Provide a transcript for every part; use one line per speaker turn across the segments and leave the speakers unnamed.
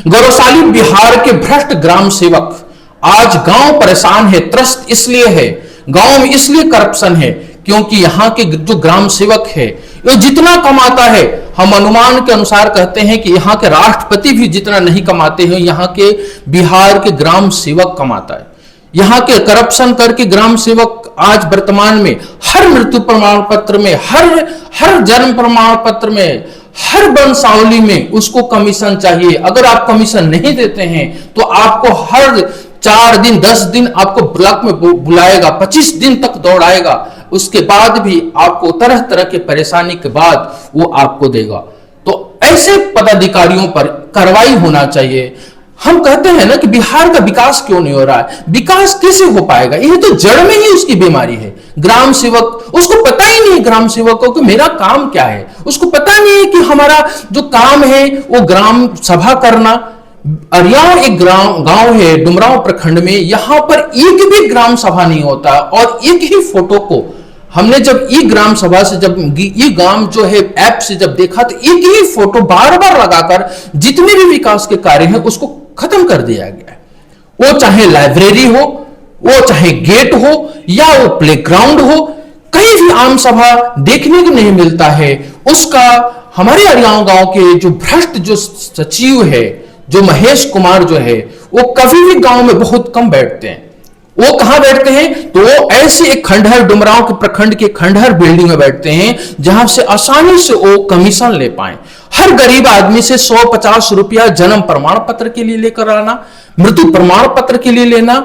गौरवशाली बिहार के भ्रष्ट ग्राम सेवक, आज गांव परेशान है, त्रस्त इसलिए है, गांव में इसलिए करप्शन है क्योंकि यहाँ के जो ग्राम सेवक है वो जितना कमाता है, हम अनुमान के अनुसार कहते हैं कि यहाँ के राष्ट्रपति भी जितना नहीं कमाते हैं, यहाँ के बिहार के ग्राम सेवक कमाता है। यहाँ के करप्शन करके ग्राम सेवक आज वर्तमान में हर मृत्यु प्रमाण पत्र में, हर जन्म प्रमाण पत्र में, हर वंशावली में उसको कमीशन चाहिए। अगर आप कमीशन नहीं देते हैं तो आपको हर 4 दिन 10 दिन आपको ब्लॉक में बुलाएगा, 25 दिन तक दौड़ाएगा, उसके बाद भी आपको तरह तरह के परेशानी के बाद वो आपको देगा। तो ऐसे पदाधिकारियों पर कार्रवाई होना चाहिए। हम कहते हैं ना कि बिहार का विकास क्यों नहीं हो रहा है, विकास कैसे हो पाएगा, ये तो जड़ में ही उसकी बीमारी है। ग्राम सेवक, उसको पता ही नहीं ग्राम सेवक को कि मेरा काम क्या है, उसको पता नहीं है कि हमारा जो काम है वो ग्राम सभा करना। अरियाव एक गांव है डुमरांव प्रखंड में, यहां पर एक भी ग्राम सभा नहीं होता और एक ही फोटो को हमने जब ई ग्राम सभा से, जब ई ग्राम जो है ऐप से जब देखा तो एक ही फोटो बार बार लगाकर जितने भी विकास के कार्य हैं उसको खत्म कर दिया गया है। वो चाहे लाइब्रेरी हो, वो चाहे गेट हो, या वो प्लेग्राउंड हो, कहीं भी आम सभा देखने को नहीं मिलता है। उसका हमारे अरियाव गांव के जो भ्रष्ट जो सचिव है, जो महेश कुमार जो है, वो कभी भी गांव में बहुत कम बैठते हैं। वो कहां बैठते हैं तो वो ऐसे एक खंडहर, डुमरांव के प्रखंड के खंडहर बिल्डिंग में बैठते हैं जहां से आसानी से वो कमीशन ले पाए। हर गरीब आदमी से 150 रुपया जन्म प्रमाण पत्र के लिए लेकर आना, मृत्यु प्रमाण पत्र के लिए लेना,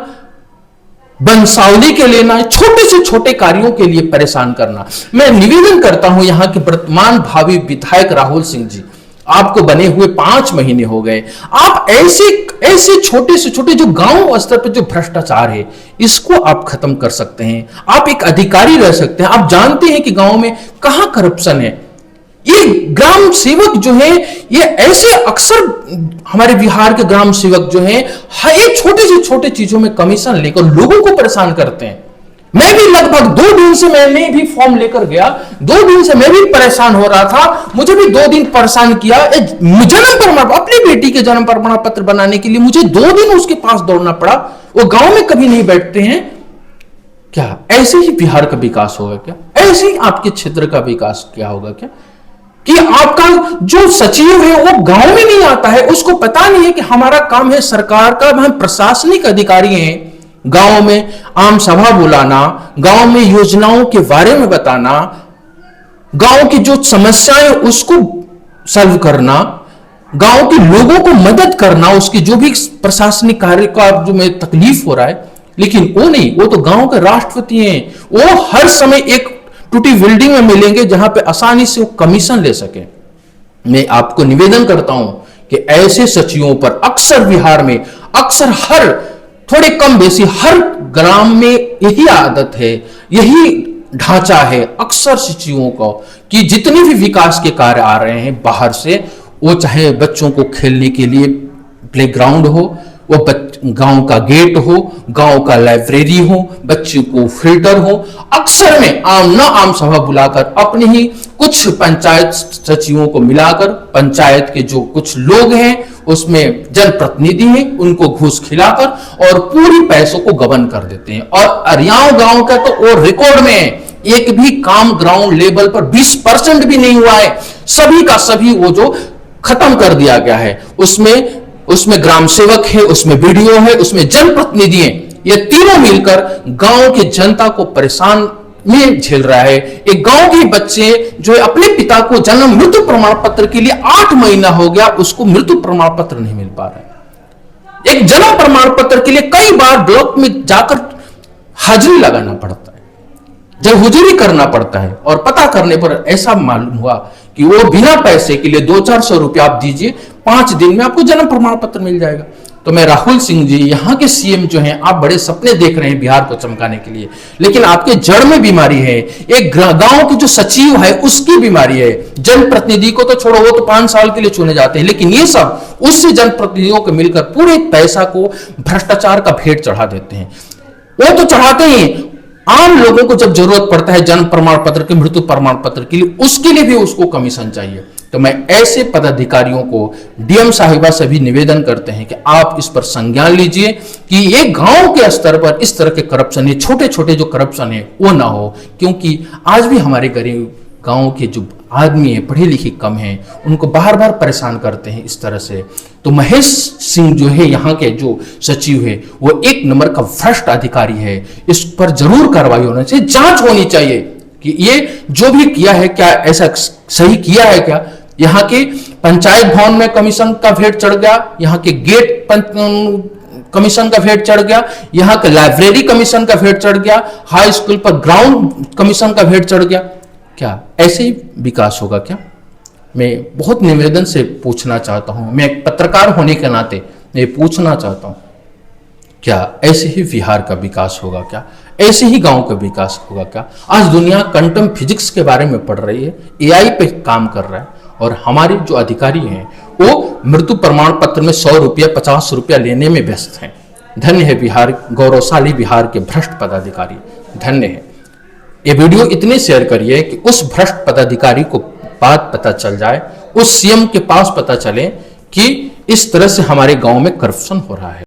वंशावली के लेना, छोटे से छोटे कार्यों के लिए परेशान करना। मैं निवेदन करता हूं यहां के वर्तमान भावी विधायक राहुल सिंह जी, आपको बने हुए 5 महीने हो गए, आप ऐसे छोटे से छोटे जो गांव स्तर पर जो भ्रष्टाचार है इसको आप खत्म कर सकते हैं। आप एक अधिकारी रह सकते हैं, आप जानते हैं कि गांव में कहां करप्शन है। ये ग्राम सेवक जो है, ये ऐसे अक्सर हमारे बिहार के ग्राम सेवक जो हैं, एक छोटे से छोटे चीजों में कमीशन लेकर लोगों को परेशान करते हैं। मैं भी लगभग 2 दिन से मैंने भी फॉर्म लेकर गया, 2 दिन से मैं भी परेशान हो रहा था, मुझे भी 2 दिन परेशान किया। जन्म प्रमाण, अपनी बेटी के जन्म प्रमाण पत्र बनाने के लिए मुझे 2 दिन उसके पास दौड़ना पड़ा। वो गांव में कभी नहीं बैठते हैं क्या? ऐसे ही बिहार का विकास होगा क्या? ऐसे ही आपके क्षेत्र का विकास क्या होगा क्या? कि आपका जो सचिव है वो गांव में नहीं आता है, उसको पता नहीं है कि हमारा काम है सरकार का, हम प्रशासनिक अधिकारी हैं, गांव में आम सभा बुलाना, गांव में योजनाओं के बारे में बताना, गांव की जो समस्याएं उसको सॉल्व करना, गांव के लोगों को मदद करना, उसकी जो भी प्रशासनिक कार्य का जो में तकलीफ हो रहा है। लेकिन वो नहीं, वो तो गांव के राष्ट्रपति हैं, वो हर समय एक टूटी बिल्डिंग में मिलेंगे जहां पे आसानी से वो कमीशन ले सके। मैं आपको निवेदन करता हूं कि ऐसे सचिवों पर अक्सर बिहार में, अक्सर हर थोड़े कम बेसी हर ग्राम में यही आदत है, यही ढांचा है अक्सर सचिवों को, कि जितने भी विकास के कार्य आ रहे हैं बाहर से, वो चाहे बच्चों को खेलने के लिए प्लेग्राउंड हो, वो गांव का गेट हो, गांव का लाइब्रेरी हो, बच्चों को फिल्टर हो, अक्सर में आम सभा बुलाकर अपने ही कुछ पंचायत सचिवों को मिलाकर, पंचायत के जो कुछ लोग हैं उसमें जनप्रतिनिधि हैं, उनको घूस खिलाकर और पूरी पैसों को गबन कर देते हैं। और अरियाव गांव का तो वो रिकॉर्ड में है, एक भी काम ग्राउंड लेवल पर 20% भी नहीं हुआ है, सभी का सभी वो जो खत्म कर दिया गया है। उसमें ग्राम सेवक है, उसमें वीडियो है, उसमें जनप्रतिनिधि है, ये तीनों मिलकर गांव की जनता को परेशान में झेल रहा है। एक गांव के बच्चे जो है अपने पिता को जन्म मृत्यु प्रमाण पत्र के लिए 8 महीना हो गया, उसको मृत्यु प्रमाण पत्र नहीं मिल पा रहा है। एक जन्म प्रमाण पत्र के लिए कई बार ब्लॉक में जाकर हाजिरी लगाना पड़ता है, जब हुजूरी करना पड़ता है, और पता करने पर ऐसा मालूम हुआ कि वो बिना पैसे के लिए 200-400 रुपया आप दीजिए, 5 दिन में आपको जन्म प्रमाण पत्र मिल जाएगा। तो मैं राहुल सिंह जी, यहाँ के सीएम जो हैं, आप बड़े सपने देख रहे हैं बिहार को चमकाने के लिए, लेकिन आपके जड़ में बीमारी है। एक गांव की जो सचिव है उसकी बीमारी है। जनप्रतिनिधि को तो छोड़ो, वो तो 5 साल के लिए चुने जाते हैं, लेकिन ये सब उससे जनप्रतिनिधियों को मिलकर पूरे पैसा को भ्रष्टाचार का भेंट चढ़ा देते हैं। वो तो चढ़ाते ही, आम लोगों को जब जरूरत पड़ता है जन्म प्रमाण पत्र के, मृत्यु प्रमाण पत्र के लिए, उसके लिए भी उसको कमीशन चाहिए। तो तो मैं ऐसे पदाधिकारियों को डीएम साहिबा से भी निवेदन करते हैं कि आप इस पर संज्ञान लीजिए कि ये गांव के स्तर पर इस तरह के करप्शन, ये छोटे छोटे जो करप्शन है वो ना हो, क्योंकि आज भी हमारे गरीब गांव के जो आदमी है, पढ़े लिखे कम हैं, उनको बार बार परेशान करते हैं इस तरह से। तो महेश सिंह जो है यहाँ के जो सचिव है, वो एक नंबर का भ्रष्ट अधिकारी है। इस पर जरूर कार्रवाई होनी चाहिए, जांच होनी चाहिए कि ये जो भी किया है क्या ऐसा सही किया है क्या। यहाँ के पंचायत भवन में कमीशन का भेंट चढ़ गया, यहाँ के गेट कमीशन का भेंट चढ़ गया, यहाँ के लाइब्रेरी कमीशन का भेंट चढ़ गया, हाई स्कूल पर ग्राउंड कमीशन का भेंट चढ़ गया। क्या ऐसे ही विकास होगा क्या? मैं बहुत निवेदन से पूछना चाहता हूं, मैं एक पत्रकार होने के नाते मैं पूछना चाहता हूं, क्या ऐसे ही बिहार का विकास होगा क्या? ऐसे ही गांव का विकास होगा क्या? आज दुनिया क्वांटम फिजिक्स के बारे में पढ़ रही है, एआई पे काम कर रहा है, और हमारे जो अधिकारी हैं वो मृत्यु प्रमाण पत्र में 100 रुपया 50 रुपया लेने में व्यस्त हैं। धन्य है बिहार, गौरवशाली बिहार के भ्रष्ट पदाधिकारी, धन्य है। ये वीडियो इतने शेयर करिए कि उस भ्रष्ट पदाधिकारी को बात पता चल जाए, उस सीएम के पास पता चले कि इस तरह से हमारे गांव में करप्शन हो रहा है।